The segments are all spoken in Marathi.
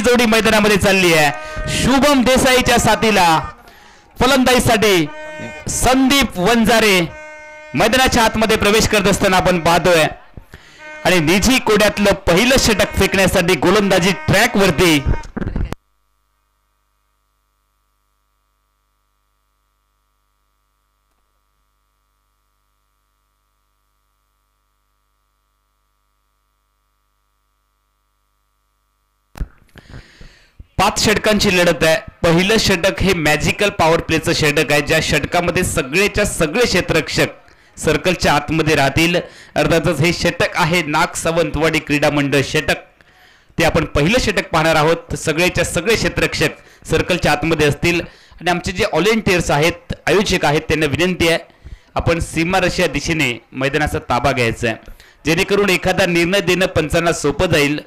जोडी मैदानामध्ये चालली आहे। शुभम देसाईच्या साथीला फलंदाजीसाठी संदीप वंजारे मैदानाच्या आतमध्ये प्रवेश करत असताना आपण पाहतोय आणि निजी कोड्यातलं पहिलं षटक फेकण्यासाठी गोलंदाजी ट्रॅक वरती पाच षटकांची लढत आहे। पहिलं षटक हे मॅजिकल पॉवर प्लेचं षटक आहे, ज्या षटकामध्ये सगळेच्या सगळे क्षेत्ररक्षक सर्कलच्या आतमध्ये राहतील। अर्थातच हे षटक आहे नाग सावंतवाडी क्रीडा मंडळ षटक, ते आपण पहिलं षटक पाहणार आहोत। सगळेच्या सगळे क्षेत्ररक्षक सर्कलच्या आतमध्ये असतील आणि आमचे जे व्हॉलेंटियर्स आहेत, आयोजक आहेत, त्यांना विनंती आहे आपण सीमारेषेच्या दिशेने मैदानाचा ताबा घ्यायचा आहे, जेणेकरून एखादा निर्णय देणं पंचांना सोपं जाईल।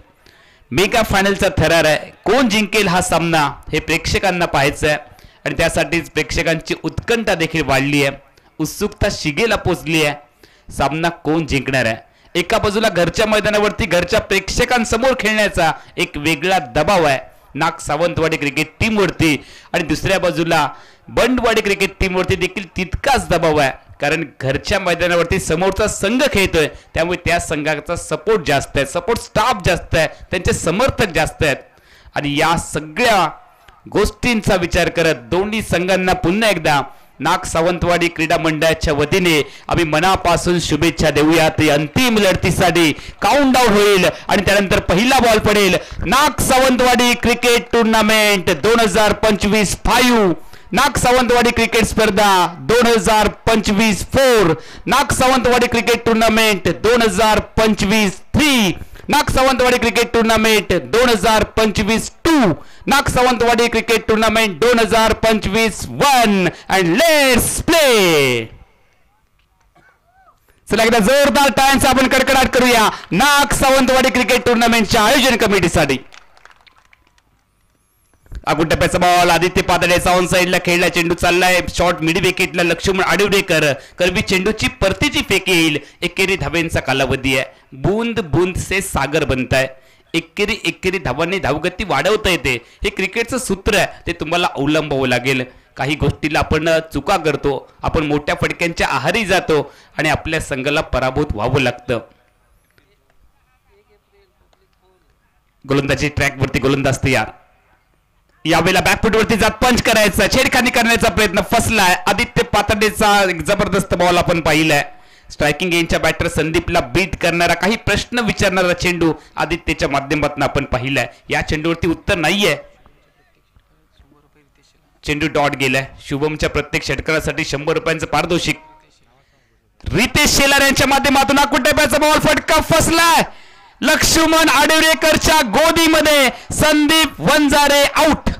मेगा फायनलचा थरार आहे, कोण जिंकेल हा सामना हे प्रेक्षकांना पाहायचं आहे आणि त्यासाठीच प्रेक्षकांची उत्कंठा देखील वाढली आहे, उत्सुकता शिगेला पोचली आहे। सामना कोण जिंकणार आहे? एका बाजूला घरच्या मैदानावरती घरच्या प्रेक्षकांसमोर खेळण्याचा एक वेगळा दबाव आहे नाग सावंतवाडी क्रिकेट टीमवरती आणि दुसऱ्या बाजूला बंडवाडी क्रिकेट टीमवरती देखील तितकाच दबाव आहे, कारण घरच्या मैदानावरती समोरचा संघ खेळतोय, त्यामुळे त्या संघाचा सपोर्ट जास्त आहे, सपोर्ट स्टाफ जास्त आहे, त्यांचे समर्थक जास्त आहेत आणि या सगळ्या गोष्टींचा विचार करत दोन्ही संघांना पुन्हा एकदा नाग सावंतवाडी क्रीडा मंडळाच्या वतीने आम्ही मनापासून शुभेच्छा देऊयात। अंतिम लढतीसाठी काउंटडाऊन होईल आणि त्यानंतर पहिला बॉल पडेल। नाग सावंतवाडी क्रिकेट टूर्नामेंट 2025 नाग सावंतवाडी क्रिकेट स्पर्धा 2025-4 नाग सावंतवाडी क्रिकेट टूर्नामेंट 2025-3 नाग सावंतवाडी क्रिकेट टूर्नामेंट 2025-2 नाग Sawantwadi cricket tournament 2025-1 and let's play. चला एकदा जोरदार टाळ्यांचा आपण कडकडाट करूया नाग सावंतवाडी क्रिकेट टूर्नामेंटच्या आयोजन कमिटीसाठी। अगुण टप्प्याचा बॉल आदित्य पातळेचा ऑन साइडला खेळला चेंडू चाललाय शॉर्ट मिड विकेटला लक्ष्मण आडिवडेकर करवी चेंडूची परतीची फेक येईल। एकेरी धावेंचा कालावधी आहे, बूंद बूंद से सागर बनताय, एकेरी धावांनी धावगती वाढवता येते, हे क्रिकेटचं सूत्र आहे, ते तुम्हाला अवलंबावं लागेल। काही गोष्टीला आपण चुका करतो, आपण मोठ्या फटक्यांच्या आहारी जातो आणि आपल्या संघाला पराभूत व्हावं लागतं। गोलंदाजी ट्रॅक वरती गोलंदाज तयार, यावेळेला बॅकफुटवरती जात पंच करायचा, छेडखानी करण्याचा प्रयत्न फसलाय। आदित्य पातळेचा एक जबरदस्त बॉल आपण पाहिलाय, स्ट्रायकिंग एंडच्या बॅटर संदीपला बीट करणारा काही प्रश्न विचारणारा चेंडू आदित्यच्या माध्यमातून आपण पाहिलाय। या चेंडूवरती उत्तर नाहीये, चेंडू डॉट गेलाय। शुभमच्या प्रत्येक षटकारासाठी 100 रुपयांचं पारितोषिक। रितेश शेलार यांच्या माध्यमातून अकुटेप्याचा बॉल फटका फसलाय, लक्ष्मण आडिवरेकरच्या गोदीमध्ये संदीप वंजारे आउट।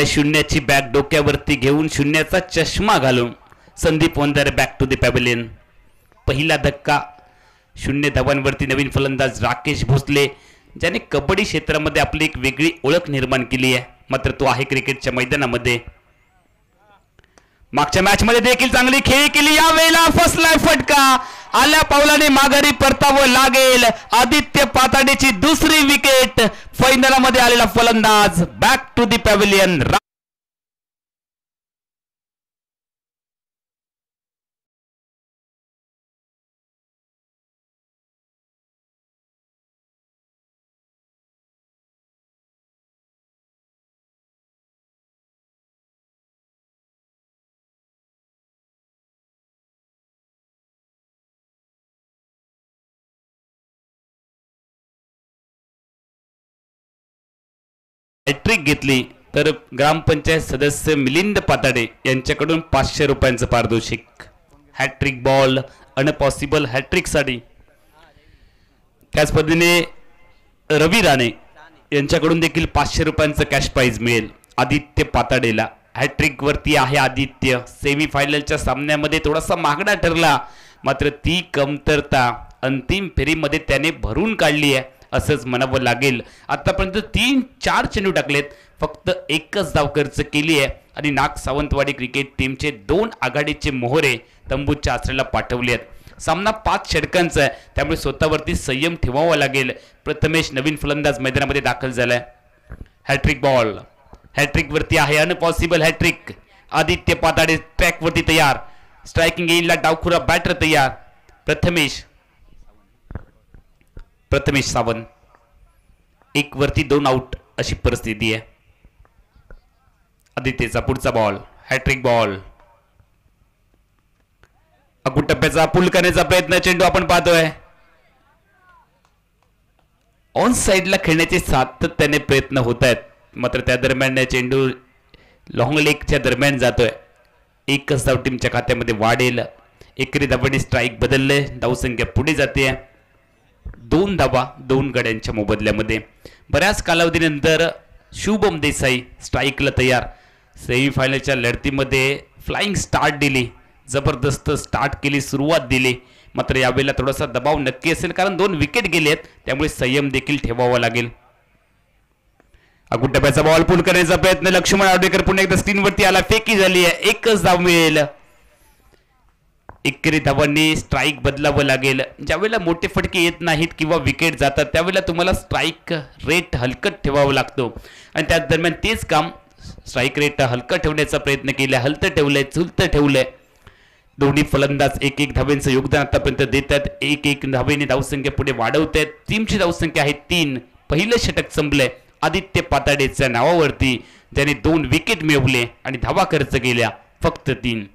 शून्याची बॅग डोक्यावरती घेऊन शून्याचा चष्मा घालून Sandeep Wanjare back to the pavilion. पहिला धक्का 0 धावांवरती नवीन फलंदाज राकेश भोसले, ज्याने कबड्डी क्षेत्रामध्ये आपली एक वेगळी ओळख निर्माण केली आहे, मात्र तो आहे क्रिकेटच्या मैदानामध्ये। मागच्या मॅच मध्ये देखील चांगली खेळी केली, यावेळेला फसलाय फटका, आल्या पावलाने माघारी परतावं लागेल। आदित्य पाताडेची दुसरी विकेट, फायनलमध्ये आलेला फलंदाज back to the pavilion. Hattrick घेतली तर ग्रामपंचायत सदस्य मिलिंद पाताडे यांच्याकडून 500 रुपयांचं पारितोषिक. हॅट्रिक बॉल अनपॉसिबल हॅट्रिकसाठी. त्याच पद्धतीने रवी राणे यांच्याकडून देखील 500 रुपयांचं कॅश प्राइज मिळेल आदित्य पाताडेला. हॅट्रिक वरती आहे आदित्य. सेमीफायनलच्या सामन्यामध्ये थोडासा महागडा ठरला, मात्र ती कमतरता अंतिम फेरीमध्ये त्याने भरून काढली आहे असंच म्हणावं लागेल. आतापर्यंत 3-4 चेंडू टाकलेत, फक्त एकच धाव खर्च केली आहे आणि नाग सावंतवाडी क्रिकेट टीमचे 2 आघाडीचे मोहरे तंबूच्या आसऱ्याला पाठवले आहेत. सामना 5 षटकांचा आहे, त्यामुळे स्वतःवरती संयम ठेवावा लागेल. प्रथमेश नवीन फलंदाज मैदानामध्ये दाखल झालाय. हॅट्रिक बॉल हॅट्रिक वरती आहे impossible hattrick. Aditya Patade track वरती तयार. स्ट्रायकिंग येईला डावखुरा बॅटर तयार. प्रथमेश सावंत. 1 वरती 2 आउट अशी परिस्थिती आहे. आदित्यचा पुढचा बॉल हॅट्रिक बॉल. टप्प्याचा पुल करण्याचा प्रयत्न चेंडू आपण पाहतोय. ऑन साइडला खेळण्याचे सातत्याने प्रयत्न होत आहेत, मात्र त्या दरम्यान चेंडू लॉंग लेगच्या दरम्यान जातोय. एकच धाव टीमच्या खात्यामध्ये वाढेल. एकेरी धावांनी स्ट्राईक बदलले. धावसंख्या पुढे जाते. 2 धावा 2 गड्यांच्या मोबदल्यामध्ये. बऱ्याच कालावधीनंतर शुभम देसाई स्ट्राईकला तयार. सेमीफायनलच्या लढतीमध्ये फ्लाइंग स्टार्ट दिली, जबरदस्त स्टार्ट केली, सुरुवात दिली. मात्र यावेळेला थोडासा दबाव नक्की असेल, कारण 2 विकेट गेलेत, त्यामुळे संयम देखील ठेवावा लागेल. टप्प्याचा बॉल पुल करण्याचा प्रयत्न. लक्ष्मण आडवेकर पुन्हा एकदा स्क्रीनवरती आला. फेकी झाली आहे. एकच धाव मिळेल. एकेरी धावांनी स्ट्राईक बदलावं लागेल. ज्यावेळेला मोठे फटके येत नाहीत किंवा विकेट जातात, त्यावेळेला तुम्हाला स्ट्राईक रेट हलकट ठेवावा लागतो आणि त्या दरम्यान तेच काम स्ट्राईक रेट हलकं ठेवण्याचा प्रयत्न केला. हलतं ठेवलंय, चुलतं ठेवलंय. दोन्ही फलंदाज 1-1 धावेंचं योगदान आतापर्यंत देतात. 1-1 धावेने धावसंख्या पुढे वाढवत आहेत. टीमची धावसंख्या आहे 3. पहिलं षटक संपलंय आदित्य पाताडेच्या नावावरती, ज्याने 2 विकेट मिळवले आणि धावा खर्च केल्या फक्त 3.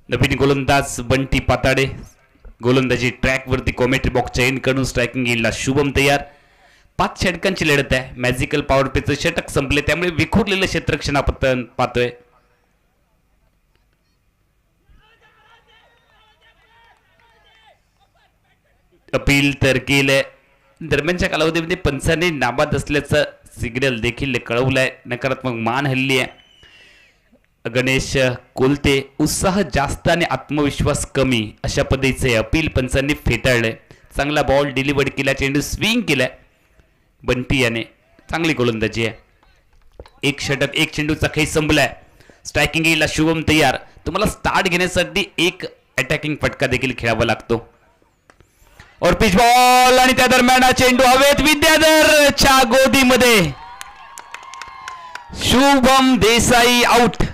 नवीन गोलंदाज बंटी पाताडे. गोलंदाजी ट्रॅक वरती कॉमेंट्री बॉक्सच्या एंड कडून स्ट्रायकिंग येईल शुभम तयार. 5 षटकांची लढत आहे. मॅजिकल पॉवर प्लेचं षटक संपले, त्यामुळे विखुरलेलं क्षेत्ररक्षण आपण पाहतोय. अपील तर केलंय. दरम्यानच्या कालावधीमध्ये पंचाने नाबाद असल्याचं सिग्नल देखील कळवलंय. नकारात्मक मान हल्ली आहे. गणेश कोलते. उत्साह जास्त आणि आत्मविश्वास कमी अशा पद्धतीचे अपील पंचांनी फेटाळले. चांगला बॉल डिलिव्हर केला, चेंडू स्विंग केलाय बंटी याने. चांगली गोलंदाजी आहे. 1 षटक 1 चेंडूचा खेळ संपलाय. स्ट्रायकिंग येईल शुभम तयार. तुम्हाला स्टार्ट घेण्यासाठी 1 अटॅकिंग फटका देखील खेळावा लागतो. और पिच बॉल आणि त्या दरम्यान चेंडू हवेत. विद्याधरच्या गोदीमध्ये. शुभम देसाई आउट.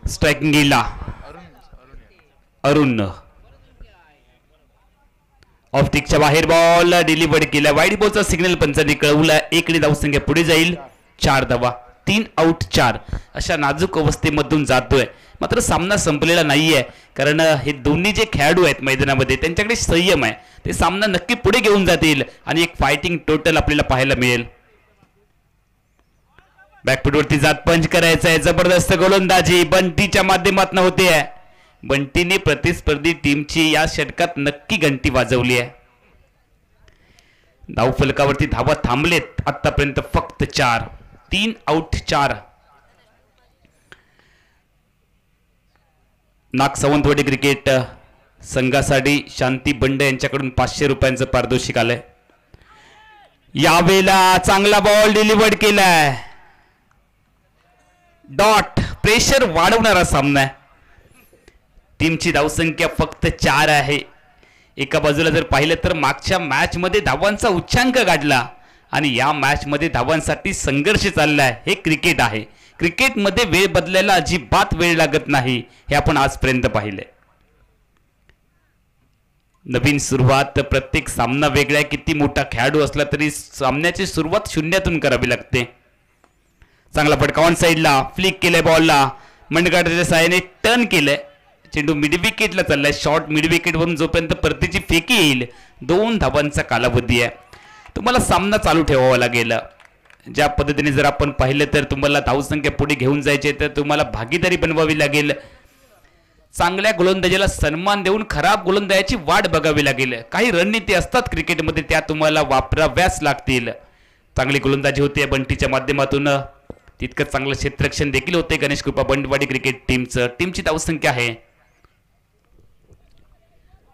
स्ट्रायकिंग गेला अरुण. ऑफटिकच्या बाहेर बॉल डिलिव्हर्ड केला. वाईड बॉलचा सिग्नल पंचांनी कळवला. 1 धावसंख्या पुढे जाईल. 4 धावा, 3 आउट 4 अशा नाजूक अवस्थेमधून जातोय. मात्र सामना संपलेला नाहीये, कारण हे दोन्ही जे खेळाडू आहेत मैदानामध्ये त्यांच्याकडे संयम आहे. ते सामना नक्की पुढे घेऊन जातील आणि एक फायटिंग टोटल आपल्याला पाहायला मिळेल. बॅकफुटवरती जात पंच करायचा आहे. जबरदस्त गोलंदाजी बंटीच्या माध्यमातून होते आहे. बंटीने प्रतिस्पर्धी टीमची या षटकात नक्की घंटी वाजवली आहे. धाव फलकावरती धावा थांबलेत आतापर्यंत फक्त 4, 3 आउट 4. नाग सावंतवाडी क्रिकेट संघासाठी शांती बंड यांच्याकडून 500 रुपयांचं पारितोषिक आलंय. यावेळेला चांगला बॉल डिलिव्हर्ड केलाय. डॉट प्रेशर वाढवणारा सामना आहे. टीमची धावसंख्या फक्त 4 आहे. एका बाजूला जर पाहिलं तर मागच्या मॅच मध्ये धावांचा उच्चांक गाठला आणि या मॅच मध्ये धावांसाठी संघर्ष चाललाय. हे क्रिकेट आहे. क्रिकेटमध्ये वेळ बदलायला अजिबात वेळ लागत नाही, हे आपण आजपर्यंत पाहिले. नवीन सुरुवात, प्रत्येक सामना वेगळा. किती मोठा खेळाडू असला तरी सामन्याची सुरुवात शून्यातून करावी लागते. चांगला फटका ऑन साईडला फ्लिक केलाय. बॉलला मंडगाटाच्या साहाय्याने टर्न केलंय. चेंडू मिड विकेटला चाललाय. शॉर्ट मिड विकेट वरून जोपर्यंत परतीची फेकी येईल 2 धावांचा कालावधी आहे. तुम्हाला सामना चालू ठेवावा लागेल. ज्या पद्धतीने जर आपण पाहिलं तर तुम्हाला धावसंख्या पुढे घेऊन जायचे तर तुम्हाला भागीदारी बनवावी लागेल. चांगल्या गोलंदाजीला सन्मान देऊन खराब गोलंदाजाची वाट बघावी लागेल. काही रणनीती असतात क्रिकेटमध्ये, त्या तुम्हाला वापराव्याच लागतील. चांगली गोलंदाजी होते बंटीच्या माध्यमातून. तितकं चांगलं क्षेत्ररक्षण देखील होते गणेश कृपा बंडवाडी क्रिकेट टीमचं. टीमची धावसंख्या आहे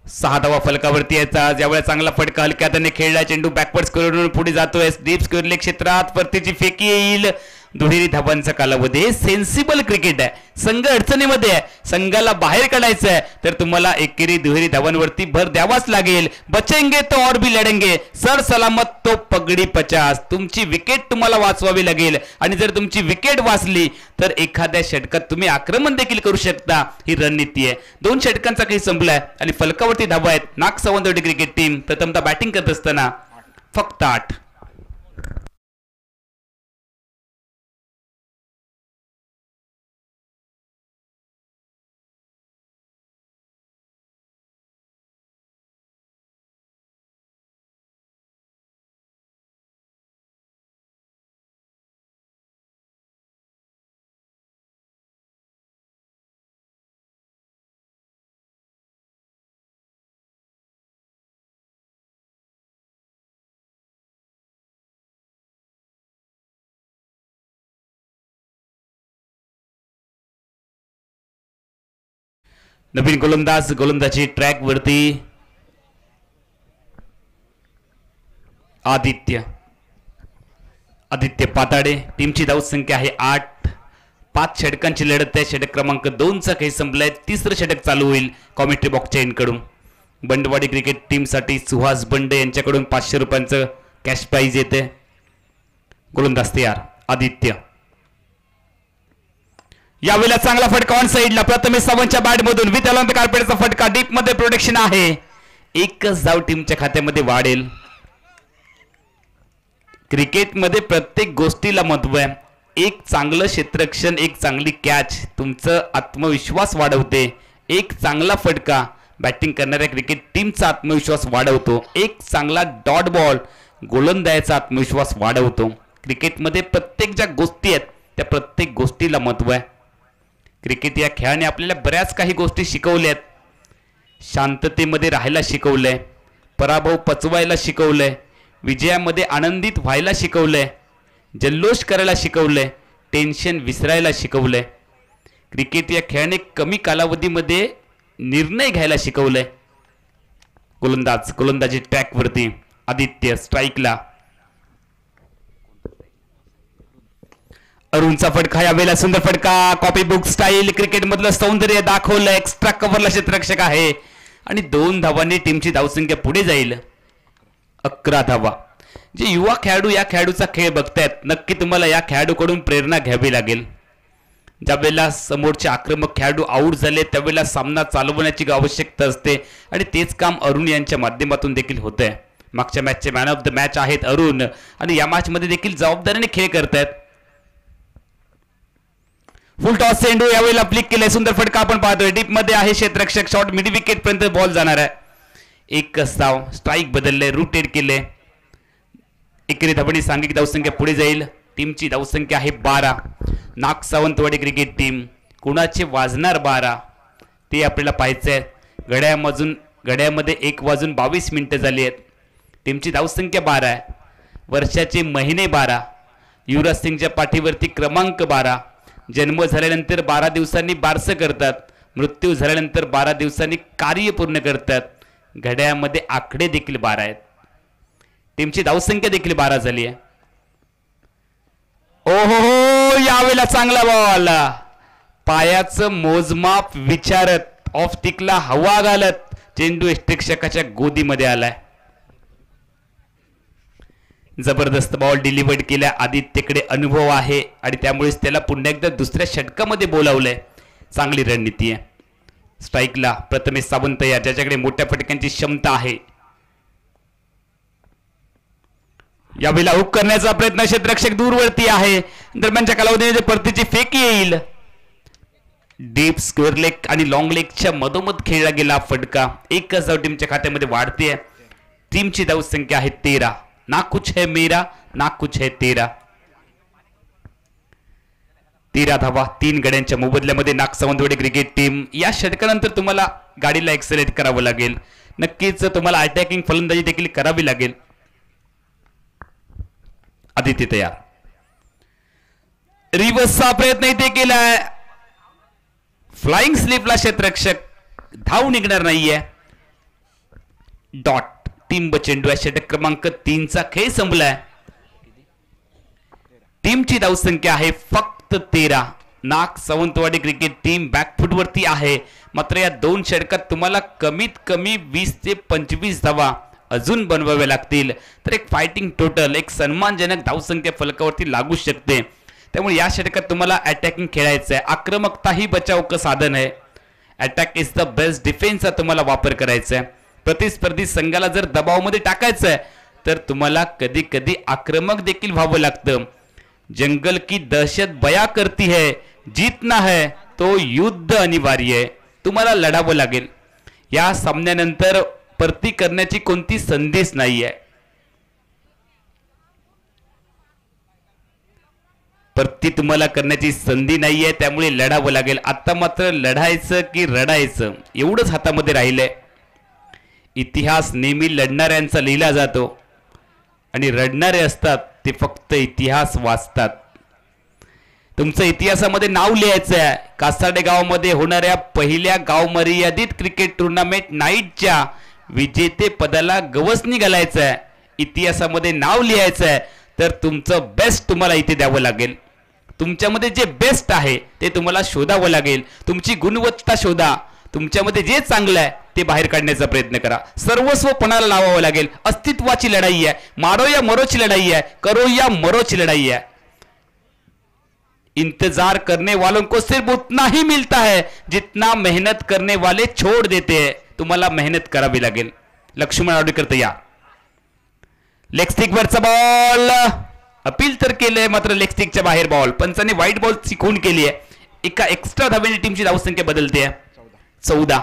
6 धावा फलकावरती यायचा. ज्यावेळेला चांगला फटका हलक्या हाताने खेळला. चेंडू बॅकवर्ड स्क्वेअरवरून पुढे जातोय. डीप स्क्वेअर क्षेत्रात परतीची फेकी येईल. दुहेरी धावांचा कालावधी. हे सेन्सिबल क्रिकेट आहे. संघ अडचणीमध्ये आहे. संघाला बाहेर काढायचं आहे तर तुम्हाला एकेरी दुहेरी धावांवरती भर द्यावाच लागेल. बचेंगे तो और भी लढेंगे, सर सलामत तो पगडी 50. तुमची विकेट तुम्हाला वाचवावी लागेल आणि जर तुमची विकेट वाचली तर एखाद्या षटकात तुम्ही आक्रमण देखील करू शकता. ही रणनीती आहे. 2 षटकांचा काही संपलाय आणि फलकावरती धावा आहेत. नाग सावंतवाडी क्रिकेट टीम प्रथमतः बॅटिंग करत असताना फक्त 8. नवीन गोलंदाजी ट्रॅक वरती आदित्य पाताडे. टीमची धावसंख्या आहे 8. 5 षटकांची लढत आहे. षटक क्रमांक 2चा काही संपलाय. 3रं षटक चालू होईल कॉमेंट्री बॉक्सच्या एंडकडून. बंडवाडी क्रिकेट टीमसाठी सुहास बंड यांच्याकडून 500 रुपयांचं कॅश प्राइज येते. गोलंदाज तयार आदित्य. यावेळेला चांगला फटका ऑन साईडला. प्रथमेश सावंतच्या बॅटमधून विथ अलॉंग द कार्पेटचा फटका. डीप मध्ये प्रोटेक्शन आहे. एकच धाव टीमच्या खात्यामध्ये वाढेल. क्रिकेटमध्ये प्रत्येक गोष्टीला महत्व आहे. एक चांगलं क्षेत्ररक्षण, एक चांगली कॅच तुमचं आत्मविश्वास वाढवते. एक चांगला फटका बॅटिंग करणाऱ्या क्रिकेट टीमचा आत्मविश्वास वाढवतो. एक चांगला डॉट बॉल गोलंदाजाचा आत्मविश्वास वाढवतो. क्रिकेटमध्ये प्रत्येक ज्या गोष्टी आहेत त्या प्रत्येक गोष्टीला महत्व आहे. क्रिकेट या खेळाने आपल्याला बऱ्याच काही गोष्टी शिकवल्यात. शांततेमध्ये राहायला शिकवलंय. पराभव पचवायला शिकवलंय. विजयामध्ये आनंदित व्हायला शिकवलंय. जल्लोष करायला शिकवलंय. टेन्शन विसरायला शिकवलंय. क्रिकेट या खेळाने कमी कालावधीमध्ये निर्णय घ्यायला शिकवलंय. गोलंदाजी ट्रॅकवरती आदित्य स्ट्राईकला. अरुणचा फटका. यावेळेला सुंदर फटका. कॉपी बुक स्टाईल क्रिकेट मधलं सौंदर्य दाखवलं. एक्स्ट्रा कव्हरला क्षेत्ररक्षक आहे आणि 2 धावांनी टीमची धावसंख्या पुढे जाईल 11 धावा. जे युवा खेळाडू या खेळाडूचा खेळ बघतायत नक्की तुम्हाला या खेळाडूकडून प्रेरणा घ्यावी लागेल. ज्यावेळेला समोरचे आक्रमक खेळाडू आऊट झाले त्यावेळेला सामना चालवण्याची आवश्यकता असते आणि तेच काम अरुण यांच्या माध्यमातून देखील होतंय. मागच्या मॅचचे मॅन ऑफ द मॅच आहेत अरुण आणि या मॅच मध्ये देखील जबाबदारीने खेळ करतायत. फुल टॉस चेंडू यावेळेला फ्लिक केले, सुंदर फटका आपण पाहतोय. डीप मध्ये आहे क्षेत्ररक्षक, शॉट मिड विकेट पर्यंत बॉल जाणार आहे. एक धाव, स्ट्राईक बदलले, रोटेट केले. एकेरी धावणी सांघिक धावसंख्या पुढे जाईल. टीमची धावसंख्या आहे 12. नाग सावंतवाडी क्रिकेट टीम कुणाचे वाजणार 12 ते आपल्याला पाहायचंय. घड्यामध्ये 1:22 झाली आहेत. टीमची धावसंख्या 12 आहे. वर्षाचे महिने 12. युवराज सिंगच्या पाठीवरती क्रमांक 12. जन्म झाल्यानंतर 12 दिवसांनी बारसं करतात. मृत्यू झाल्यानंतर 12 दिवसांनी कार्य पूर्ण करतात. घड्यामध्ये आकडे देखील 12 आहेत. टीमची धावसंख्या देखील 12 झाली आहे. ओहो, यावेळेला चांगला बॉल, पायाचं मोजमाप विचारत ऑफ टिकला हवा घालत चेंडू प्रेक्षकाच्या गोदीमध्ये आलाय. जबरदस्त बॉल डिलिव्हर्ड केल्या. आदित्यकडे अनुभव आहे आणि त्यामुळेच त्याला पुन्हा एकदा दुसऱ्या षटकामध्ये बोलावलंय. चांगली रणनीती आहे. स्ट्राईकला प्रथमेश सावंत या ज्याच्याकडे मोठ्या फटक्यांची क्षमता आहे. यावेळेला हुक करण्याचा प्रयत्न, क्षेत्ररक्षक दूरवरती आहे. दरम्यानच्या कालावधीमध्ये परतीची फेक येईल. डीप स्क्वेअर लेग आणि लॉंग लेगच्या मधोमध खेळला गेला फटका. एकच धाव टीमच्या खात्यामध्ये वाढते. टीमची धावसंख्या आहे 13. ना कुछ है मेरा ना कुछ है तेरा. 13 धावा 3 गड्यांच्या मोबदल्यामध्ये नाग सावंतवाडी क्रिकेट टीम. या षटकानंतर तुम्हाला गाडीला एक्सलेट करावं लागेल. नक्कीच तुम्हाला अटॅकिंग फलंदाजी देखील करावी लागेल. आदित्य तयार. रिव्हर्सचा प्रयत्न इथे केलाय. फ्लाइंग स्लिपला क्षेत्ररक्षक, धाव निघणार नाहीये. डॉट. टीम चेंडू आहे. षटक क्रमांक 3चा खेळ संपलाय. टीमची धावसंख्या आहे फक्त 13. नाग सावंतवाडी क्रिकेट टीम बॅकफुटवरती आहे. मात्र या 2 षटकात तुम्हाला कमीत कमी 20 ते 25 धावा अजून बनवावे लागतील. तर एक फायटिंग टोटल, एक सन्मानजनक धावसंख्या फलकावरती लागू शकते. त्यामुळे या षटकात तुम्हाला अटॅकिंग खेळायचं आहे. आक्रमकता ही बचाव साधन आहे. अटॅक इज द बेस्ट डिफेन्सचा तुम्हाला वापर करायचा आहे. प्रतिस्पर्धी संघाला जर दबावामध्ये टाकायचं आहे तर तुम्हाला कधी कधी आक्रमक देखील व्हावं लागतं. जंगल की दहशत बया करती है, जीतना है तो युद्ध अनिवार्य आहे. तुम्हाला लढावं लागेल. या सामन्यानंतर परती करण्याची कोणती संधीच नाहीये. परती तुम्हाला करण्याची संधी नाहीये. त्यामुळे लढावं लागेल. आता मात्र लढायचं की रडायचं एवढंच हातामध्ये राहिलंय. इतिहास नेहमी लढणाऱ्यांचा लिहिला जातो आणि रडणारे असतात ते फक्त इतिहास वाचतात. तुमचं इतिहासामध्ये नाव लिहायचं आहे. कासाडे गावामध्ये होणाऱ्या पहिल्या गाव मर्यादित क्रिकेट टुर्नामेंट नाईटच्या विजेते पदाला गवसणी घालायचं आहे. इतिहासामध्ये नाव लिहायचं आहे तर तुमचं बेस्ट तुम्हाला इथे द्यावं लागेल. तुमच्यामध्ये जे बेस्ट आहे ते तुम्हाला शोधावं लागेल. तुमची गुणवत्ता शोधा. तुमच्यामध्ये जे चांगलं आहे ते बाहेर काढण्याचा प्रयत्न करा. सर्वस्व पणाला लावावं लागेल. अस्तित्वाची लढाई आहे. मारो या मरोची लढाई आहे. करो या मरोची लढाई आहे. इंतजार करने वालों को सिर्फ उतना ही मिलता है जितना मेहनत करने वाले छोड़ देते हैं. तुम्हाला मेहनत करावी लागेल. लक्ष्मण आडवेकर तयार. लेग स्टिक वरचा बॉल अपील तर केलंय मात्र लेग स्टिकच्या बाहेर बॉल. पंचाने व्हाईट बॉल खून केली आहे. एका एक्स्ट्रा धावेने टीमची धावसंख्या बदलते. 14.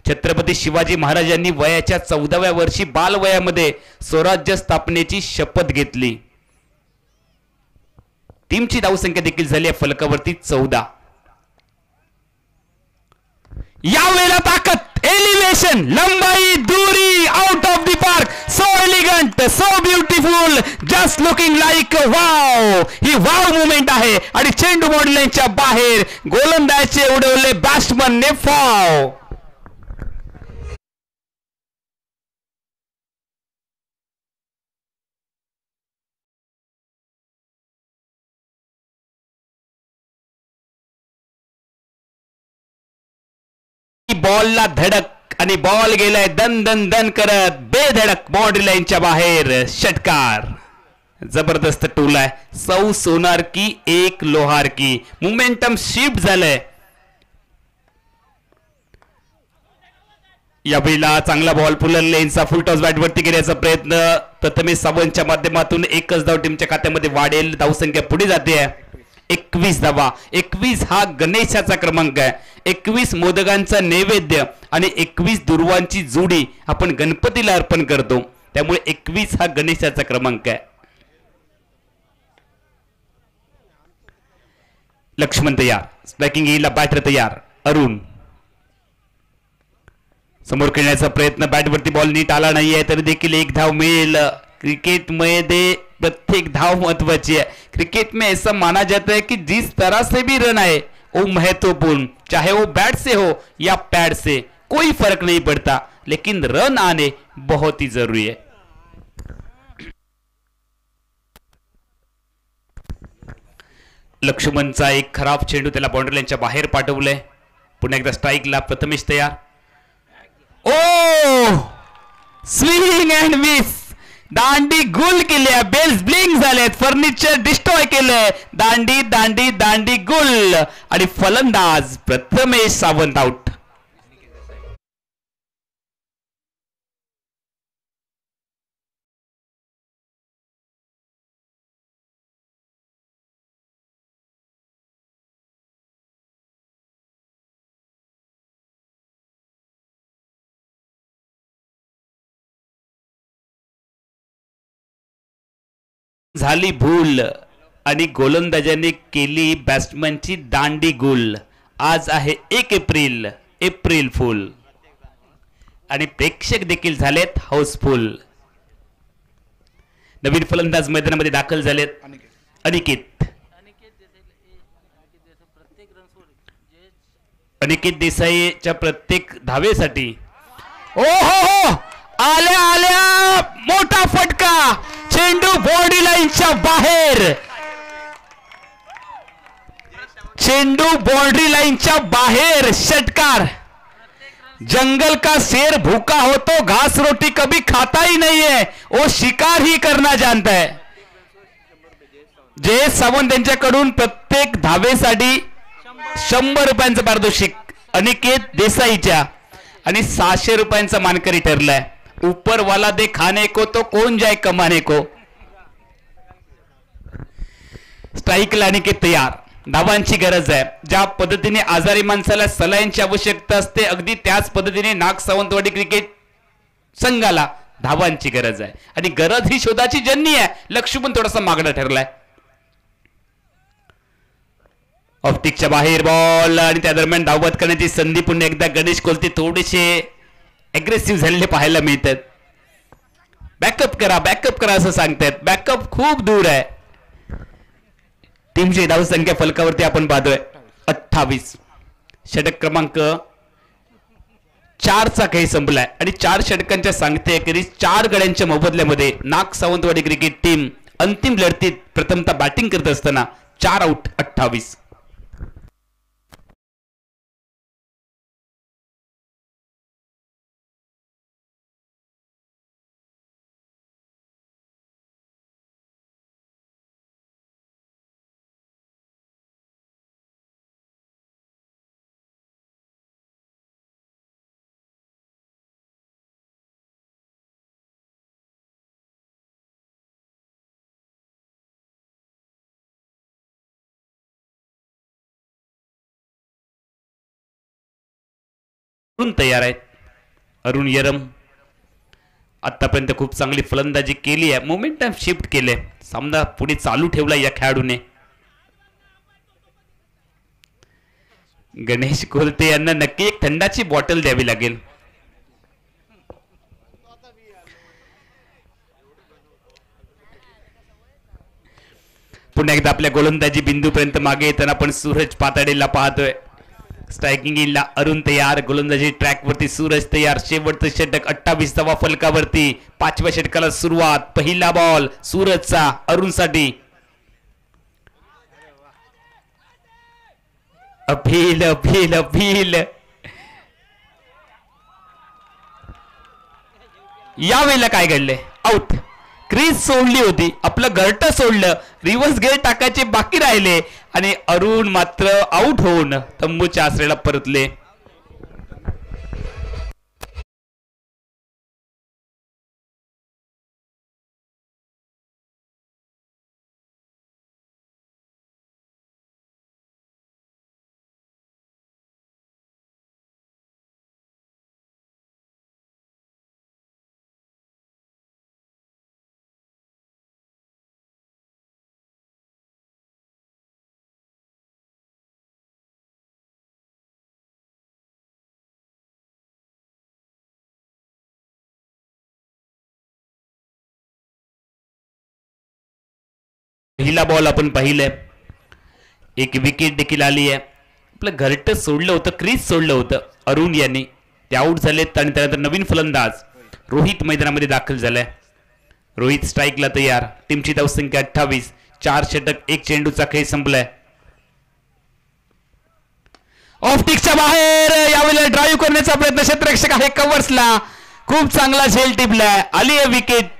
छत्रपती शिवाजी महाराजांनी वयाच्या 14व्या वर्षी बालवयामध्ये स्वराज्य स्थापनेची शपथ घेतली. टीमची धावसंख्या देखील झाली आहे फलकावरती 14. यावेळेला ताकद, एलिव्हेशन, लंबाई, दूरी, out of the park. So elegant, so beautiful, just looking like wow. He wow movement आहे आणि चेंडू बॉडलाईनच्या बाहेर गोलंदाजचे उडवले बॅट्समनने फाव. बॉलला धडक आणि बॉल गेलाय दन दन दन करत बेधडक बाउंड्री लाईनच्या बाहेर. षटकार. जबरदस्त टोल आहे. सौ सोनार की एक लोहार की. मोमेंटम शिफ्ट झालंय. या वेळेला चांगला बॉल पुलर लेनचा फुल टॉस बॅटवरती घेण्याचा प्रयत्न. प्रथमेश सावंतच्या माध्यमातून एकच धाव टीमच्या खात्यामध्ये वाढेल. धावसंख्या पुढे जाते. 21 धावा. 21 हा गणेशाचा क्रमांक आहे. 21 मोदकांचा नैवेद्य आणि 21 दुर्वांची जोडी आपण गणपतीला अर्पण करतो. त्यामुळे 21 हा गणेशाचा क्रमांक आहे. लक्ष्मण तयार. स्ट्रायकिंग येईल. बॅटर तयार. अरुण समोर खेळण्याचा प्रयत्न. बॅटवरती बॉल नीट आला नाहीये तरी देखील एक धाव मिळेल. क्रिकेटमध्ये प्रत्येक धाव महत्वाची है. क्रिकेट में ऐसा माना जाता है कि जिस तरह से भी रन आए वो महत्वपूर्ण, चाहे वो बैट से हो या पैड से, कोई फर्क नहीं पड़ता, लेकिन रन आने बहुत ही जरूरी है. लक्ष्मणचा एक खराब चेंडू त्याला बाउंड्री लाईनच्या बाहेर पाठवलंय. पुन्हा एकदा स्ट्राईकला प्रथमेश तयार. ओ स्विंग अँड मिस. दांडी गुल केल्या. बेल्स ब्लिंक झालेत. फर्निचर डिस्ट्रॉय केलंय. दांडी दांडी दांडी गुल आणि फलंदाज प्रथमेश सावंत आउट. झाली भूल आणि गोलंदाजाने केली बॅट्समनची दांडी गुल. आज आहे 1 एप्रिल. एप्रिल फुल आणि प्रेक्षक देखील झालेत हाऊसफुल. नवीन फलंदाज मैदानामध्ये दाखल झालेत. अनिकेत देसाईच्या प्रत्येक धावेसाठी ओहो आल्या आल्या मोठा फटका. चेंडू बॉडी लाईनच्या बाहेर. चेंडू बाउंड्री लाईनच्या बाहेर. षटकार. जंगल का शेर भूखा हो तो घास रोटी कभी खाता ही नहीं है, वो शिकार ही करना जानता है. जय सावंत यांच्याकडून प्रत्येक धावेसाठी 100 रुपयांचं पारितोषिक अनिकेत देसाईच्या आणि 600 रुपयांचा मानकरी ठरलाय. ऊपर वाला दे खाने को तो कौन जाए कमाने को. स्ट्राईकला अनिकेत तयार. धावांची गरज आहे. ज्या पद्धतीने आजारी माणसाला सलाईनची आवश्यकता असते अगदी त्याच पद्धतीने नाग सावंतवाडी क्रिकेट संघाला धावांची गरज आहे आणि गरज ही शोधाची जननी आहे. लक्ष्मण थोडासा मागणं ठरलाय. ऑप्टिकच्या बाहेर बॉल आणि त्या दरम्यान धावत करण्याची संधी पुन्हा एकदा गणेश कोलते थोडेसे अग्रेसिव्ह झालेले पाहायला मिळतात. बॅकअप करा असं सांगतात. बॅकअप खूप दूर आहे. टीमची धावसंख्या फलकावरती आपण पाहतोय 28. षटक क्रमांक 4चा खेळ संपलाय आणि 4 षटकांच्या सांगते अखेरीस 4 गड्यांच्या मोबदल्यामध्ये नाग सावंतवाडी क्रिकेट टीम अंतिम लढतीत प्रथमतः बॅटिंग करत असताना 4 आउट 28. तयार आहेत. अरुण यरम आतापर्यंत खूप चांगली फलंदाजी केली आहे. मोमेंटम शिफ्ट केले. सामना पुढे चालू ठेवला या खेळाडूने. गणेश कोलते यांना नक्की एक थंडाची बॉटल द्यावी लागेल. पुन्हा एकदा आपल्या गोलंदाजी बिंदूपर्यंत मागे येताना आपण सूरज पाताडेला पाहतोय. स्ट्रायकिंग इनला अरुण तयार. गोलंदाजी ट्रॅक वरती सूरज तयार. शेवटचं षटक 28 धावा फलकावरती. 5व्या षटकाला सुरुवात. पहिला बॉल सूरजचा अरुण साठी. Appeal appeal appeal. यावेळेला काय घडले. आउट. क्रीज सोडली होती, आपलं घरटं सोडलं, रिव्हर्स गेअर टाकायचे बाकी राहिले आणि अरुण मात्र आउट होऊन तंबूच्या आसऱ्याला परतले. पहिला बॉल आपण पाहिलंय, एक विकेट देखील आली आहे. आपलं घरटं सोडलं होतं, क्रीज सोडलं होतं अरुण यांनी, ते आउट झालेत आणि त्यानंतर नवीन फलंदाज रोहित मैदानामध्ये दाखल झालाय. रोहित स्ट्राईकला तयार. टीमची धावसंख्या 28, 4 षटक 1 चेंडूचा खेळ संपलाय. ऑफटिकच्या बाहेर, यावेळेला ड्राईव्ह करण्याचा प्रयत्न क्षेत्ररक्षक आहे कव्हर्सला, खूप चांगला झेल टिपलाय, आली आहे विकेट.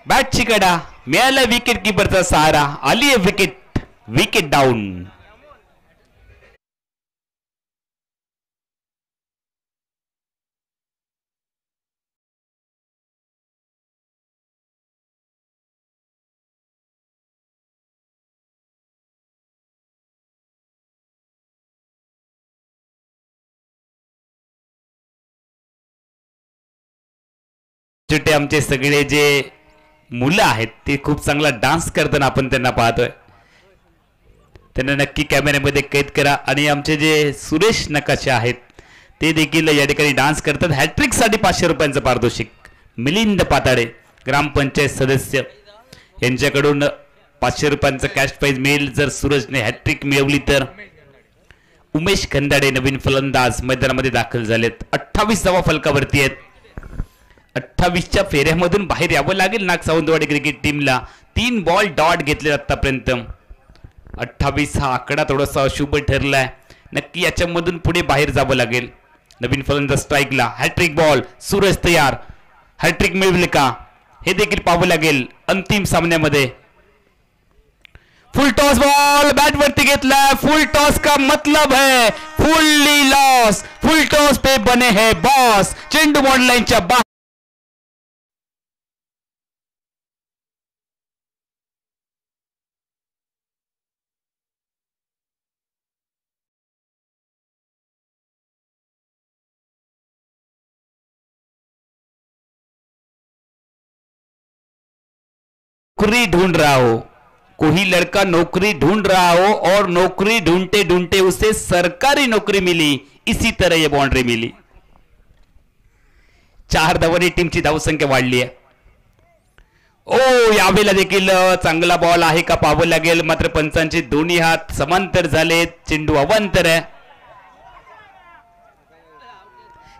बॅटची कडा, मिळाला विकेट किपरचा सहारा, आली आहे विकेट. Wicket down. छोटे आमचे सगळे जे मुलं आहेत ते खूप चांगला डान्स करताना आपण त्यांना पाहतोय. त्यांना नक्की कॅमेऱ्यामध्ये कैद करा. आणि आमचे जे सुरेश नकाशे आहेत ते देखील या ठिकाणी डान्स करतात. हॅट्रिक साठी 500 रुपयांचं पारितोषिक. मिलिंद पाताडे ग्रामपंचायत सदस्य यांच्याकडून 500 रुपयांचं कॅश प्राइज मिळेल जर सूरजने हॅट्रिक मिळवली तर. उमेश खंदाडे नवीन फलंदाज मैदानामध्ये दाखल झालेत. 28 धावा फलकावरती आहेत. 28च्या फेऱ्यामधून बाहेर यावं लागेल नाग सावंतवाडी क्रिकेट टीमला. 3 बॉल डॉट घेतले आतापर्यंत. 28 हा आकडा थोडासा अशुभ ठरलाय. नक्की याच्यामधून पुढे बाहेर जावं लागेल. नवीन फलंदाज स्ट्राईकला. Hat trick ball. सूरज तयार. हॅट्रिक मिळवेल का हे देखील पाहावं लागेल अंतिम सामन्यामध्ये. फुल टॉस बॉल बैट वरती घेतला. फुल टॉस का मतलब है फुल्ली लॉस. फुल टॉस पे बने हैं बॉस. चेंडू बॉल लाईनच्या बाहेर. नौकरी ढूंढ रहा हो, कोई लड़का नौकरी ढूंढ रहा हो और नौकरी ढूंढते ढूंढते उसे सरकारी नौकरी मिली. इसी तरह ये बाउंड्री मिली. 4 धावांनी टीमची धावसंख्या वाढली आहे. ओ यावेळेला देखील चांगला बॉल आहे का पाहावं लागेल. मात्र पंचांचे दोन्ही हात समांतर झालेत. चेंडू अवांतर आहे.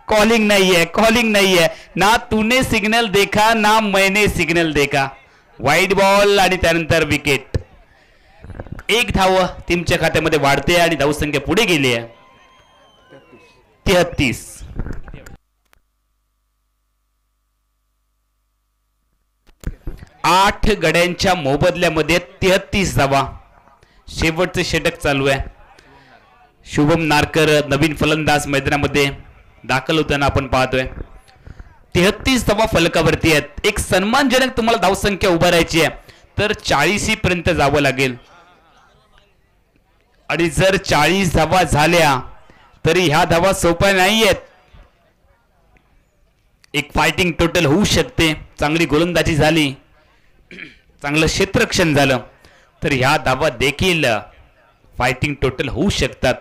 कॉलिंग नहीं है, कॉलिंग नहीं है. ना तूने सिग्नल देखा ना मैंने सिग्नल देखा. वाईड बॉल आणि त्यानंतर विकेट. 1 धाव टीमच्या खात्यामध्ये वाढते आणि धावसंख्या पुढे गेली आहे 33. 8 गड्यांच्या मोबदल्यामध्ये 33 धावा. शेवटचे षटक चालू आहे. शुभम नारकर नवीन फलंदाज मैदानामध्ये दाखल होताना आपण पाहतोय. 33 धावा फलकावरती आहेत. एक सन्मानजनक तुम्हाला धावसंख्या उभारायची आहे तर 40 पर्यंत जावं लागेल आणि जर 40 धावा झाल्या तरी ह्या धावा सोप्या नाही आहेत. एक फायटिंग टोटल होऊ शकते. चांगली गोलंदाजी झाली, चांगलं क्षेत्ररक्षण झालं तर ह्या धावा देखील फायटिंग टोटल होऊ शकतात.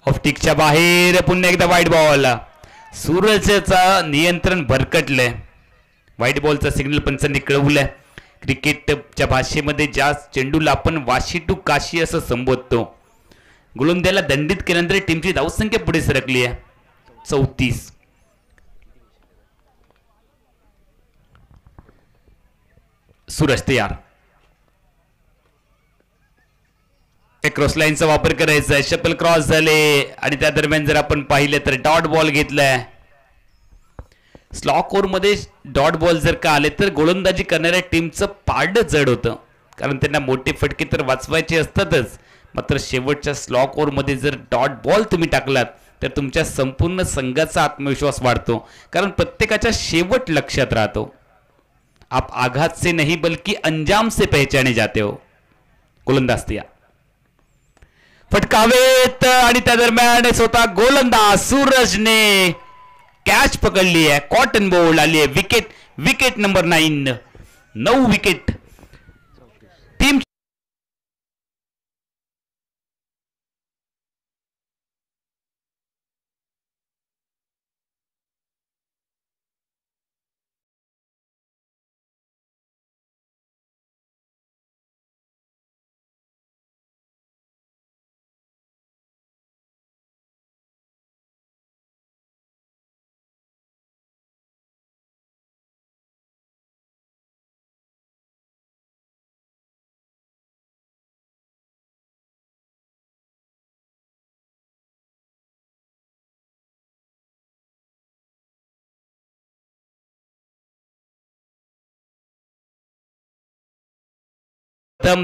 ऑफटिकच्या बाहेर पुन्हा एकदा व्हाईट बॉल. सूरजचा नियंत्रण भरकटलंय. व्हाईट बॉलचा सिग्नल पंचांनी कळवलंय. क्रिकेटच्या भाषेमध्ये ज्या चेंडूला आपण वाशी टू काशी असं संबोधतो, गोलंदाजाला दंडित केल्यानंतर टीमची धावसंख्या पुढे सरकली आहे 34. सूरज तयार. क्रॉस लाईनचा वापर करायचा आहे. शपल क्रॉस झाले आणि त्या दरम्यान जर आपण पाहिलं तर डॉट बॉल घेतलाय. स्लॉक ओव्हर मध्ये डॉट बॉल जर का आले तर गोलंदाजी करणाऱ्या टीमचं पारड जड होतं, कारण त्यांना मोठे फटके तर वाचवायचे असतातच. मात्र शेवटच्या स्लॉक ओव्हर मध्ये जर डॉट बॉल तुम्ही टाकलात तर तुमच्या संपूर्ण संघाचा आत्मविश्वास वाढतो, कारण प्रत्येकाच्या शेवट लक्षात राहतो. आप आघात से नहीं बल्कि अंजाम से पहचाने जाते हो. गोलंदाज तयार. फटकावेत आणि त्या दरम्यान स्वतः गोलंदाज सूरजने कॅच पकडली आहे. कॉटन बॉल आली आहे. Wicket. Wicket number 9 wicket team.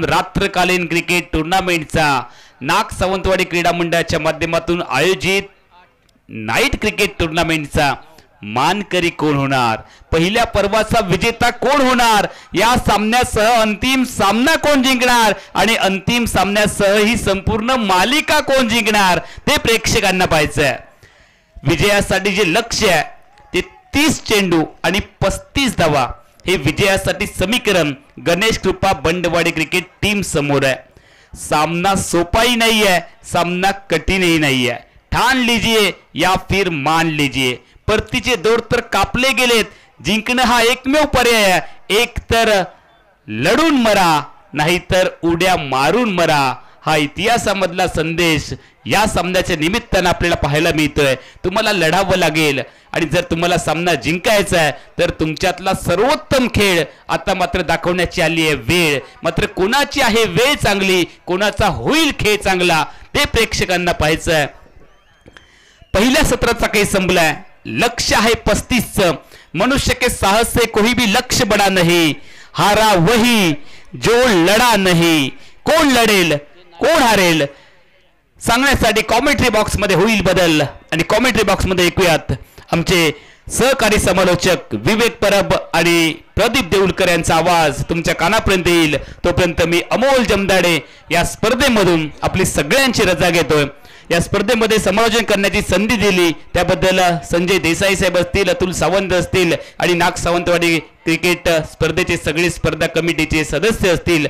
रात्रकालीन क्रिकेट टुर्नामेंटचा नाग सावंतवाडी क्रीडा मंडळाच्या माध्यमातून आयोजित नाईट क्रिकेट टुर्नामेंटचा मानकरी कोण होणार, पहिल्या पर्वाचा विजेता कोण होणार, या सामन्यासह अंतिम सामना कोण जिंकणार आणि अंतिम सामन्यासह ही संपूर्ण मालिका कोण जिंकणार ते प्रेक्षकांना पाहायचंय. विजयासाठी जे लक्ष्य आहे ते 30 चेंडू आणि 35 धावा हे विजयासाठी समीकरण गणेश कृपा बंडवाडी क्रिकेट टीम समोर आहे. सामना सोपाही नहीं है, सामना कठीणही नहीं है. ठान लीजिए या फिर मान लीजिए. परतीचे दौर तर कापले गेलेत. जिंकणं हा एकमेव पर्याय आहे. एक तर लढून मरा, नाहीतर उड्या मारून मरा. हा इतिहासामधला संदेश या सामन्याच्या निमित्तानं आपल्याला पाहायला मिळतोय. तुम्हाला लढावं लागेल आणि जर तुम्हाला सामना जिंकायचा आहे तर तुमच्यातला सर्वोत्तम खेळ आता मात्र दाखवण्याची आली आहे वेळ. मात्र कोणाची आहे वेळ चांगली, कोणाचा होईल खेळ चांगला ते प्रेक्षकांना पाहायचं आहे. पहिल्या सत्राचा काही संपलाय. लक्ष्य आहे 35चं. मनुष्य के साहस से कोई भी लक्ष्य बड़ा नहीं, हारा वही जो लढा नहीं. कोण लढेल कोण हारेल सांगण्यासाठी कॉमेंट्री बॉक्स मध्ये होईल बदल आणि कॉमेंट्री बॉक्स मध्ये ऐकूयात आमचे सहकारी समालोचक विवेक परब आणि प्रदीप देऊलकर यांचा आवाज तुमच्या कानापर्यंत येईल. तोपर्यंत मी अमोल जमदाडे या स्पर्धेमधून आपली सगळ्यांची रजा घेतोय. या स्पर्धेमध्ये समालोचन करण्याची संधी दिली त्याबद्दल संजय देसाई साहेब असतील, अतुल सावंत असतील आणि नाग सावंतवाडी क्रिकेट स्पर्धेचे सगळे स्पर्धा कमिटीचे सदस्य असतील,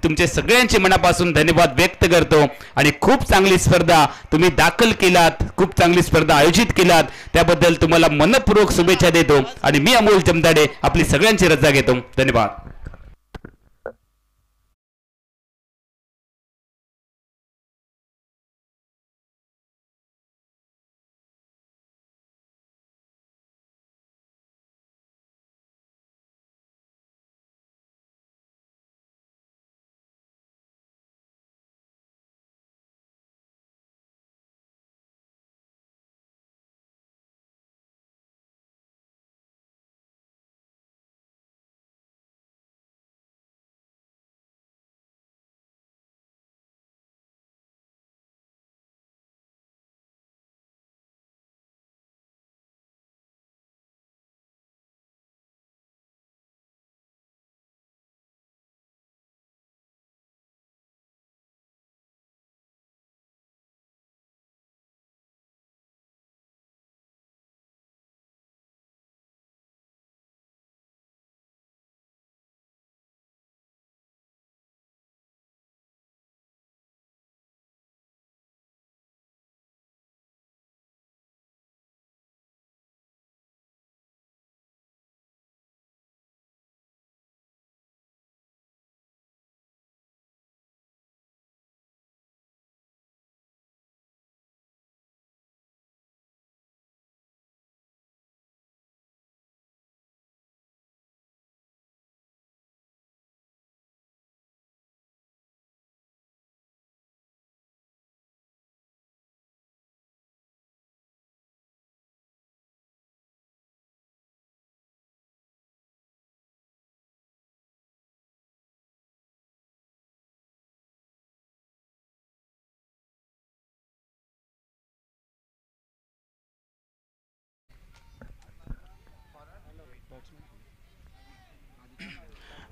तुमचे सगळ्यांचे मनापासून धन्यवाद व्यक्त करतो. आणि खूप चांगली स्पर्धा तुम्ही दाखल केलात, खूप चांगली स्पर्धा आयोजित केलात, त्याबद्दल तुम्हाला मनपूर्वक शुभेच्छा देतो आणि मी अमोल जमदाडे आपली सगळ्यांची रजा घेतो. धन्यवाद.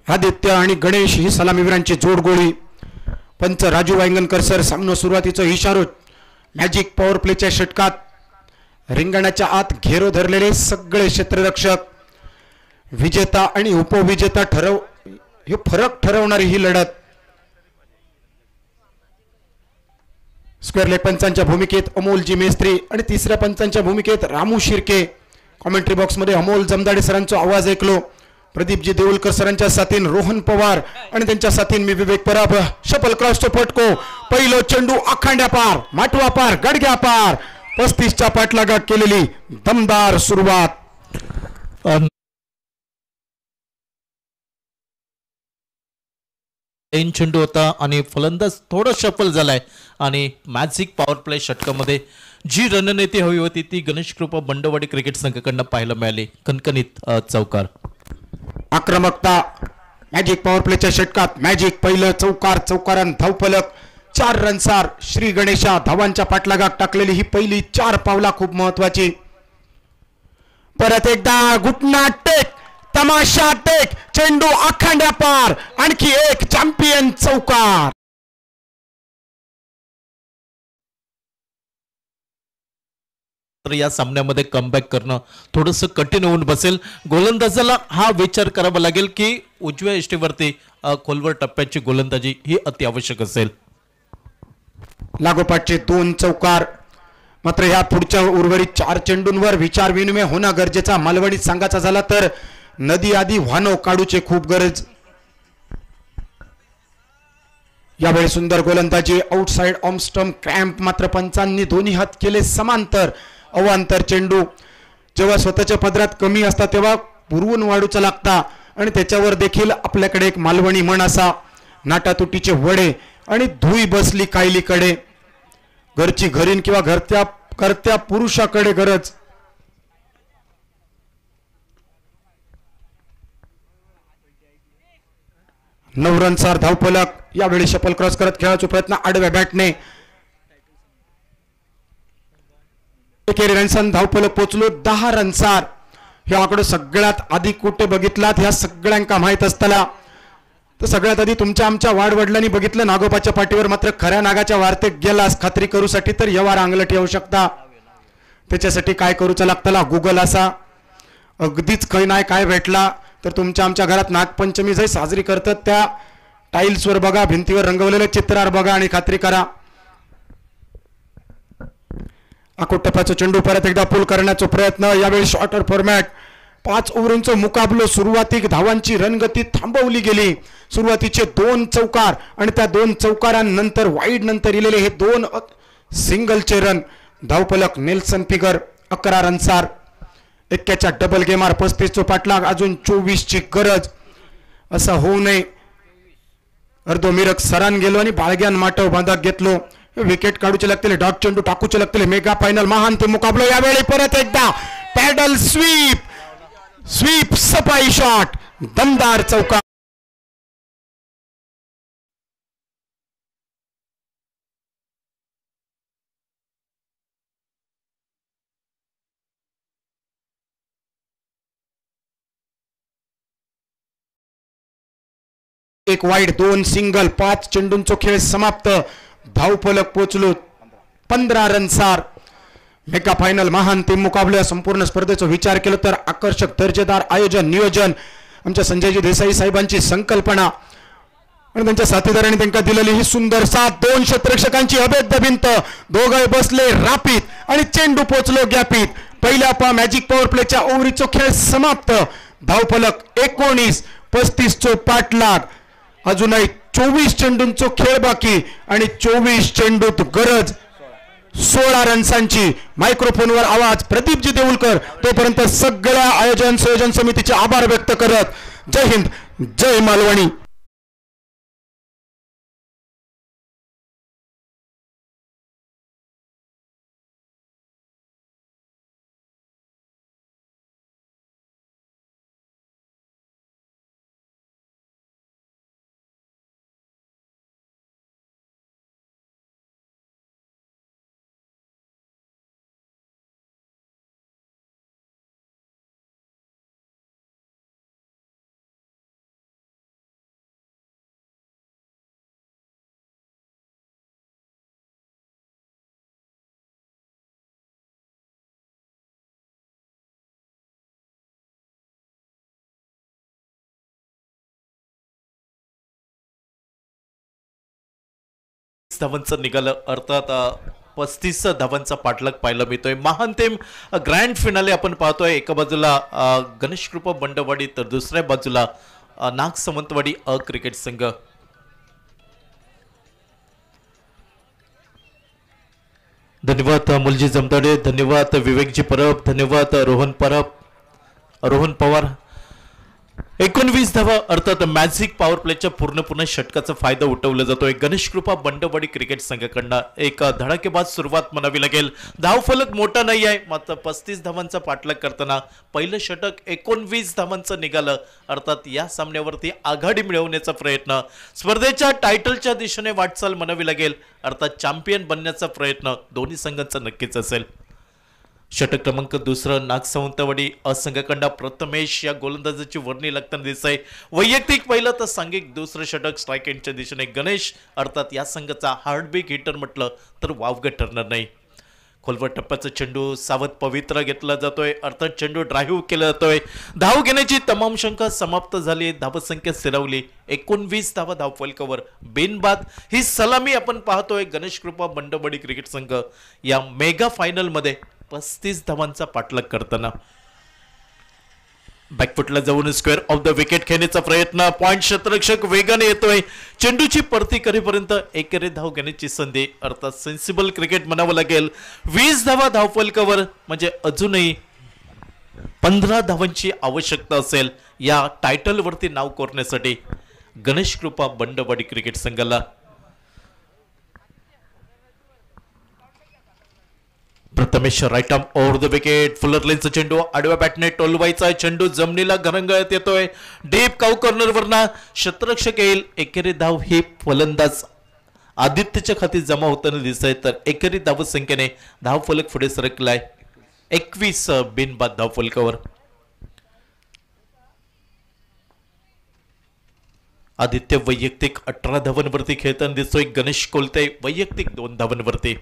आदित्य आणि गणेश ही सलामीवीरांची जोडगोळी. पंच राजू वांगणकर सर सामना सुरुवातीचा इशारो. मॅजिक पॉवर प्लेच्या षटकात रिंगणाच्या आत घेरो धरलेले सगळे क्षेत्ररक्षक. विजेता आणि उपविजेता हे फरक ठरवणारी ही लढत. स्क्वेअर लेग पंचांच्या भूमिकेत अमोलजी मेस्त्री आणि तिसऱ्या पंचांच्या भूमिकेत रामू शिर्के. कॉमेंट्री बॉक्स मध्ये अमोल जमदाडे सरांचा आवाज ऐकलो. प्रदीपजी देऊलकर सरांच्या साथीन रोहन पवार आणि त्यांच्या साथीन मी विवेक पराब. शपल क्रॉसचा फटको. पहिलो चेंडू आखांड्या पार, माटवा पार, गडग्या पार. 35च्या पाठलागात केलेली दमदार सुरुवात. चेंडू होता आणि फलंदाज थोडं शफल झालाय आणि मॅजिक पॉवर प्ले षटकामध्ये जी रणनीती हवी होती ती गणेश कृपा बंडवाडी क्रिकेट संघाकडून पाहायला मिळाली. कणकणीत चौकार. आक्रमकता. मॅजिक पॉवर प्लेच्या षटकात मॅजिक पहिलं चौकार, चौकारान धावफलक. 4 रनसार. श्री गणेशा धावांच्या पाठलागात टाकलेली ही पहिली 4 पावला खूप महत्वाची. परत एकदा घुटना टेक, तमाशा टेक, चेंडू आखांड्या पार. आणखी एक चॅम्पियन चौकार. तर या सामन्यामध्ये कमबॅक करणं थोडंसं कठीण होऊन बसेल. गोलंदाजाला हा विचार करावा लागेल की उजव्या यष्टीवरती खोलवर टप्प्याची गोलंदाजी ही अति आवश्यक असेल. लागोपाठचे 2 चौकार. मात्र या पुढच्या उर्वरित 4 चेंडूंवर विचार विनिमय होणं गरजेचा. मालवणीत सांगायचा झाला तर नदी आधी वाहनो काढूचे खूप गरज. यावेळी सुंदर गोलंदाजी. Outside on stump cramp. मात्र पंचांनी दोन्ही हात केले समांतर. अवांतर चेंडू जेव्हा स्वतःच्या पदरात कमी असता तेव्हा पुरवून वाढूचा लागता आणि त्याच्यावर देखील आपल्याकडे एक मालवणी म्हण असा. नाटातुटीचे वडे आणि धुई बसली कायलीकडे. घरची घरीन किंवा करत्या पुरुषाकडे गरज. नवरनसार धावफलक. यावेळी शपल क्रॉस करत खेळाचा प्रयत्न आडव्या बॅटने. एकेरी रनसन धावफलक पोचलो 10 रनसार. हे आकडे सगळ्यात आधी कुठे बघितलात ह्या सगळ्यांका माहित असताना तर सगळ्यात आधी तुमच्या आमच्या वाडवडिलांनी बघितलं नागोबाच्या पाठीवर. मात्र खऱ्या नागाच्या वार्तेक गेलास खात्री करूसाठी तर यवार अंगलट येऊ शकता. त्याच्यासाठी काय करूचं लागतला गुगल असा. अगदीच काही नाही काय भेटला तर तुमच्या आमच्या घरात नागपंचमी जे साजरी करतात त्या टाईल्सवर बघा, भिंतीवर रंगवलेले चित्रार बघा आणि खात्री करा. आकोटप्पाचा चेंडू परत एकदा पुल करण्याचा प्रयत्न. यावेळी शॉर्टर फॉर्मॅट. 5 ओव्हरचा मुकाबलो. सुरुवातीक धावांची रणगती थांबवली गेली. सुरुवातीचे 2 चौकार आणि त्या 2 चौकारांनंतर वाईड नंतर इलेले हे 2 सिंगलचे रन. धावफलक नेल्सन फिगर 11 रनसार. 21च्या डबल गेमार 35 पाठलाग. अजून 24 ची गरज. असं होऊ नये. अर्धो मिरक सरान गेलो आणि बाळग्यान माटव बांधाक घेतलो. विकेट काढूचे लागतील. डॉट चेंडू टाकूचे लागतील. मेगा फायनल महान ते मुकाबलो. यावेळी परत एकदा पॅडल स्वीप. स्वीप सफाई शॉट. दमदार चौकार. एक वाईड 2 सिंगल. 5 चेंडूंचा खेळ समाप्त. धावफलक पोचलो 15 रनसार. मेगा फायनल महान ते मुकाबले. संपूर्ण स्पर्धेचा विचार केला तर आकर्षक दर्जेदार आयोजन नियोजन आमच्या संजयजी देसाई साहेबांची संकल्पना आणि त्यांच्या साथीदारांनी त्यांना दिलेली ही सुंदर साथ. 2 क्षेत्ररक्षकांची अभेद्य भिंत. दोघे बसले रापीत आणि चेंडू पोचलो गॅपीत. पहिल्या मॅजिक पॉवर प्लेच्या ओव्हरीचा खेळ समाप्त. धावफलक 19. 35 चो पाठलाग. अजूनही 24 चेंडूंचा खेळ बाकी आणि 24 चेंडूत गरज 16 रन्सांची. मायक्रोफोनवर आवाज प्रदीपजी देऊलकर. तोपर्यंत सगळ्या आयोजन संयोजन समितीचे आभार व्यक्त करत जय हिंद जय मालवणी. धावांचं निघालं. अर्थात 35 धावांचा पाठलाग पाहायला मिळतोय. महाअंतिम ग्रँड फिनाले आपण पाहतोय. एका बाजूला गणेश कृपा बंडवाडी तर दुसऱ्या बाजूला नाग सावंतवाडी क्रिकेट संघ. धन्यवाद मुलजी जमदाडे, धन्यवाद विवेकजी परब, धन्यवाद रोहन पवार. 19 धावा अर्थात मॅजिक पॉवर प्लेच्या पूर्ण षटकाचा फायदा उठवला जातोय गणेश कृपा बंडवाडी क्रिकेट संघाकडनं. एक धडाकेबाज सुरुवात म्हणावी लागेल. धावफलक मोठा नाही आहे, मात्र 35 धावांचा पाठलाग करताना पहिलं षटक 19 धावांचं निघालं. अर्थात या सामन्यावरती आघाडी मिळवण्याचा प्रयत्न, स्पर्धेच्या टायटलच्या दिशेने वाटचाल म्हणावी लागेल. अर्थात चॅम्पियन बनण्याचा प्रयत्न दोन्ही संघांचा नक्कीच असेल. षटक क्रमांक दुसरं नाग सावंतवाडी संघाकडं प्रथमेश या गोलंदाजाची वर्णी लागताना दिसत आहे. वैयक्तिक पहिलं तर सांघिक दुसरं षटक स्ट्राईक एंडच्या दिशेने गणेश. अर्थात या संघाचा हार्डबिग हिटर म्हटलं तर वावगं ठरणार नाही. खोलवर टप्प्याचा चेंडू सावध पवित्र घेतला जातोय. अर्थात चेंडू ड्राईव्ह केला जातोय. धाव घेण्याची तमाम शंका समाप्त झाली. धावसंख्या स्थिरावली. 19 धावा धावफलकावर बिनबाद ही सलामी आपण पाहतोय. गणेश कृपा बंडवाडी क्रिकेट संघ या मेगा फायनल मध्ये 35 धावांचा पाठलाग करताना. बॅकफुटला जाऊन स्क्वेअर ऑफ द विकेट खेळण्याचा प्रयत्न. पॉइंट क्षेत्ररक्षक वेगाने येतोय. चेंडूची परती करेपर्यंत एकेरी धाव घेण्याची संधी. अर्थात सेन्सिबल क्रिकेट म्हणावं लागेल. 20 धावा धावफलकावर म्हणजे अजूनही 15 धावांची आवश्यकता असेल या टायटल वरती नाव कोरण्यासाठी गणेश कृपा बंडवाडी क्रिकेट संघाला. Prathamesh right arm over the wicket. Fuller लेनचा चेंडू आडव्या बॅटने टोलवायचा. चेंडू जमिनीला घरंगळत येतोय. डीप काऊ कॉर्नर वरना क्षेत्ररक्षक येईल. एकेरी धाव ही फलंदाज आदित्यच्या खाती जमा होताना दिसत आहे. तर एकेरी धाव संख्येने धाव फलक पुढे सरकलाय. 21 बिनबाद धाव फलकावर. आदित्य वैयक्तिक 18 धावांवरती खेळताना दिसतोय. गणेश कोलते वैयक्तिक 2 धावांवरती.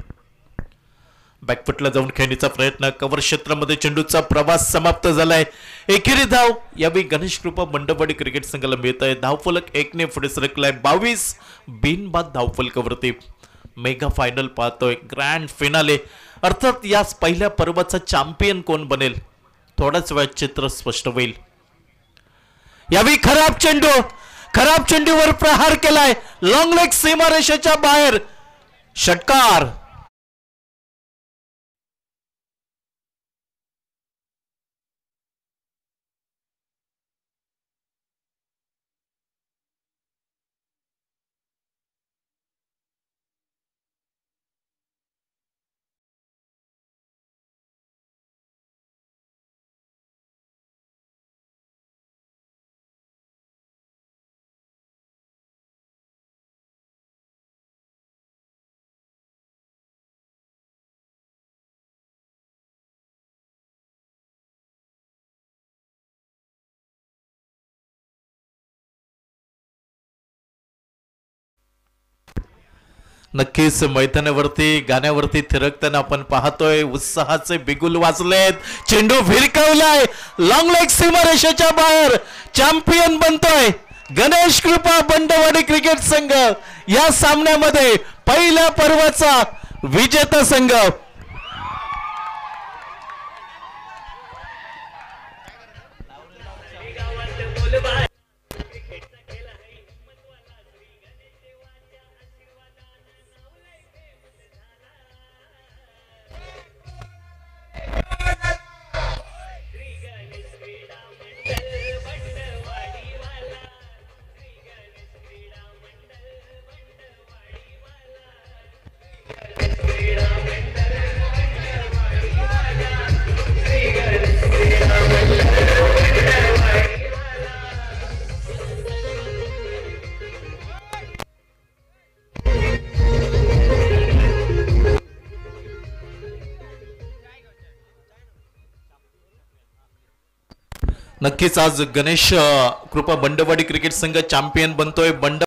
बॅकफुटला जाऊन खेळण्याचा प्रयत्न. कव्हर क्षेत्रामध्ये चेंडूचा प्रवास समाप्त झालाय. एकेरी धाव यावेळी गणेश कृपा बंडवाडी क्रिकेट संघाला मिळत आहे. धावफलक 1 ने पुढे सरकलाय. 22 बिनबाद धावफलकावरती. मेगा फायनल पाहतोय. Grand finale. अर्थात या पहिल्या पर्वाचा चॅम्पियन कोण बनेल थोड्याच वेळात चित्र स्पष्ट होईल. यावेळी खराब चेंडूवर प्रहार केलाय. लॉंग लेग सीमारेषेच्या बाहेर. षटकार. नक्कीच मैदानावरती गाण्यावरती थिरकताना आपण पाहतोय. उत्साहाचे बिगुल वाजलेत. चेंडू भिरकावलाय. लॉंग लेग सीमारेषेच्या बाहेर. चॅम्पियन बनतोय गणेश कृपा बंडवाडी क्रिकेट संघ. या सामन्यामध्ये पहिल्या पर्वाचा विजेता संघ. नक्कीच आज गणेश कृपा बंडवाडी क्रिकेट संघ चॅम्पियन बनतोय.